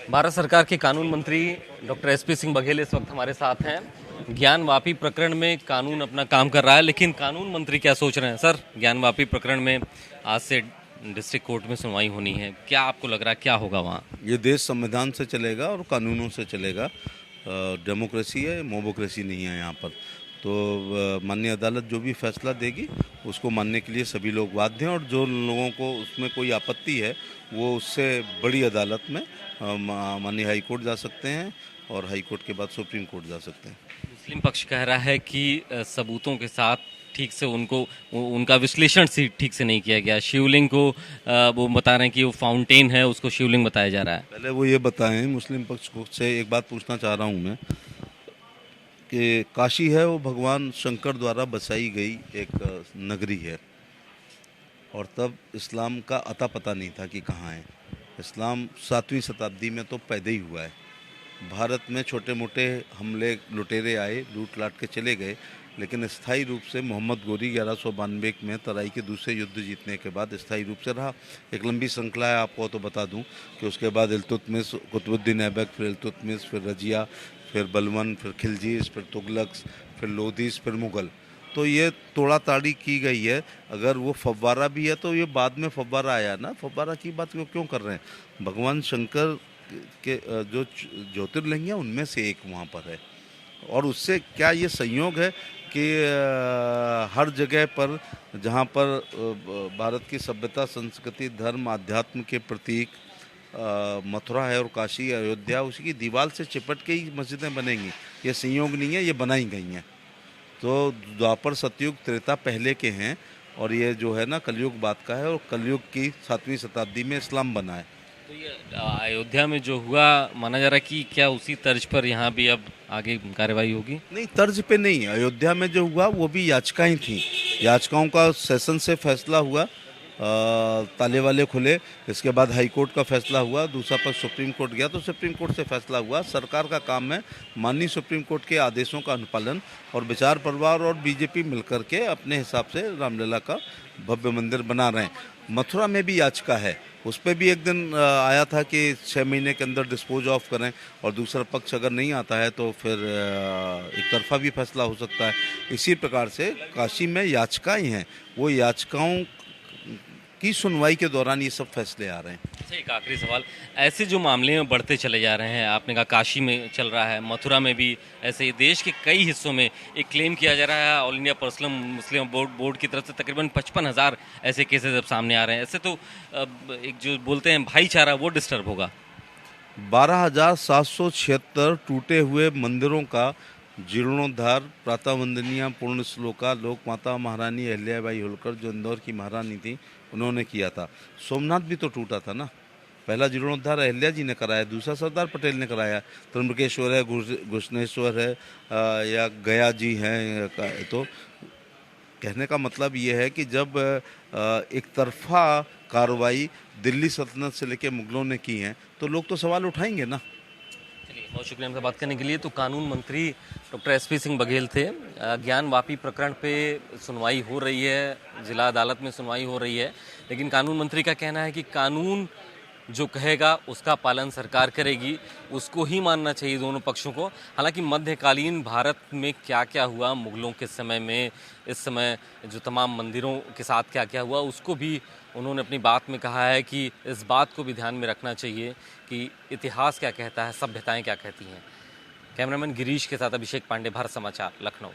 भारत सरकार के कानून मंत्री डॉक्टर एसपी सिंह बघेल इस वक्त हमारे साथ हैं। ज्ञानवापी प्रकरण में कानून अपना काम कर रहा है, लेकिन कानून मंत्री क्या सोच रहे हैं? सर, ज्ञानवापी प्रकरण में आज से डिस्ट्रिक्ट कोर्ट में सुनवाई होनी है, क्या आपको लग रहा है क्या होगा वहाँ? ये देश संविधान से चलेगा और कानूनों से चलेगा। डेमोक्रेसी है, मोबोक्रेसी नहीं है यहाँ पर। तो माननीय अदालत जो भी फैसला देगी उसको मानने के लिए सभी लोग बाध्य हैं, और जो लोगों को उसमें कोई आपत्ति है वो उससे बड़ी अदालत में माननीय हाई कोर्ट जा सकते हैं, और हाई कोर्ट के बाद सुप्रीम कोर्ट जा सकते हैं। मुस्लिम पक्ष कह रहा है कि सबूतों के साथ ठीक से उनका विश्लेषण ठीक से नहीं किया गया। शिवलिंग को वो बता रहे हैं कि वो फाउंटेन है, उसको शिवलिंग बताया जा रहा है। पहले वो ये बताएं, मुस्लिम पक्ष को से एक बात पूछना चाह रहा हूँ मैं कि काशी है वो भगवान शंकर द्वारा बसाई गई एक नगरी है, और तब इस्लाम का अता पता नहीं था कि कहाँ है। इस्लाम 7वीं शताब्दी में तो पैदा ही हुआ है। भारत में छोटे मोटे हमले लुटेरे आए, लूट लाट के चले गए, लेकिन स्थायी रूप से मोहम्मद गोरी 1192 में तराई के दूसरे युद्ध जीतने के बाद स्थायी रूप से रहा। एक लंबी श्रृंखला है, आपको तो बता दूं कि उसके बाद इल्तुतमिश, कुतुबुद्दीन ऐबक, फिर इल्तुतमिश, फिर रजिया, फिर बलवन, फिर खिलजीस, फिर तुगलक, फिर लोदीस, फिर मुग़ल। तो ये तोड़ा ताड़ी की गई है। अगर वो फव्वारा भी है तो ये बाद में फव्वारा आया ना, फव्वारा की बात क्यों कर रहे हैं? भगवान शंकर के जो ज्योतिर्लिंग है उनमें से एक वहाँ पर है, और उससे क्या ये संयोग है कि हर जगह पर जहाँ पर भारत की सभ्यता, संस्कृति, धर्म, अध्यात्म के प्रतीक मथुरा है और काशी, अयोध्या, उसी की दीवार से चिपट के ही मस्जिदें बनेंगी। ये संयोग नहीं है, ये बनाई गई हैं। तो द्वापर, सतयुग, त्रेता पहले के हैं, और ये जो है ना कलयुग बाद का है, और कलयुग की 7वीं शताब्दी में इस्लाम बना है। तो ये अयोध्या में जो हुआ, माना जा रहा है कि क्या उसी तर्ज पर यहाँ भी अब आगे कार्रवाई होगी? नहीं, तर्ज पे नहीं। अयोध्या में जो हुआ वो भी याचिकाएं थी, याचिकाओं का सेशन से फैसला हुआ, ताले वाले खुले। इसके बाद हाई कोर्ट का फैसला हुआ, दूसरा पक्ष सुप्रीम कोर्ट गया तो सुप्रीम कोर्ट से फैसला हुआ। सरकार का काम है माननीय सुप्रीम कोर्ट के आदेशों का अनुपालन, और विचार परिवार और बीजेपी मिलकर के अपने हिसाब से रामलला का भव्य मंदिर बना रहे हैं। मथुरा में भी याचिका है, उस पर भी एक दिन आया था कि 6 महीने के अंदर डिस्पोज ऑफ करें, और दूसरा पक्ष अगर नहीं आता है तो फिर एक तरफा भी फैसला हो सकता है। इसी प्रकार से काशी में याचिकाएं हैं, वो याचिकाओं की सुनवाई के दौरान ये सब फैसले आ रहे हैं। अच्छा, एक आखिरी सवाल, ऐसे जो मामले में बढ़ते चले जा रहे हैं, आपने कहा काशी में चल रहा है, मथुरा में भी ऐसे ही देश के कई हिस्सों में एक क्लेम किया जा रहा है ऑल इंडिया पर्सनल मुस्लिम बोर्ड की तरफ से तकरीबन 55,000 ऐसे केसेस अब सामने आ रहे हैं। ऐसे तो एक जो बोलते हैं भाईचारा, वो डिस्टर्ब होगा। 12,776 टूटे हुए मंदिरों का जीर्णोद्धार प्रातः वंदनीय पूर्ण श्लोका लोक माता महारानी अहिल्याबाई होलकर, जो इंदौर की महारानी थी, उन्होंने किया था। सोमनाथ भी तो टूटा था ना। पहला जीर्णोद्धार अहिल्या जी ने कराया, दूसरा सरदार पटेल ने कराया। त्र्यंबकेश्वर है, घुश्नेश्वर है, या गया जी हैं। तो कहने का मतलब ये है कि जब एक तरफा कार्रवाई दिल्ली सल्तनत से लेकर मुगलों ने की है तो लोग तो सवाल उठाएंगे ना। चलिए, बहुत शुक्रिया हमसे बात करने के लिए। तो कानून मंत्री डॉक्टर एसपी सिंह बघेल थे। ज्ञानवापी प्रकरण पे सुनवाई हो रही है, जिला अदालत में सुनवाई हो रही है, लेकिन कानून मंत्री का कहना है कि कानून जो कहेगा उसका पालन सरकार करेगी, उसको ही मानना चाहिए दोनों पक्षों को। हालांकि मध्यकालीन भारत में क्या क्या हुआ मुगलों के समय में, इस समय जो तमाम मंदिरों के साथ क्या क्या हुआ, उसको भी उन्होंने अपनी बात में कहा है कि इस बात को भी ध्यान में रखना चाहिए कि इतिहास क्या कहता है, सभ्यताएं क्या कहती हैं। कैमरामैन गिरीश के साथ अभिषेक पांडे, भारत समाचार, लखनऊ।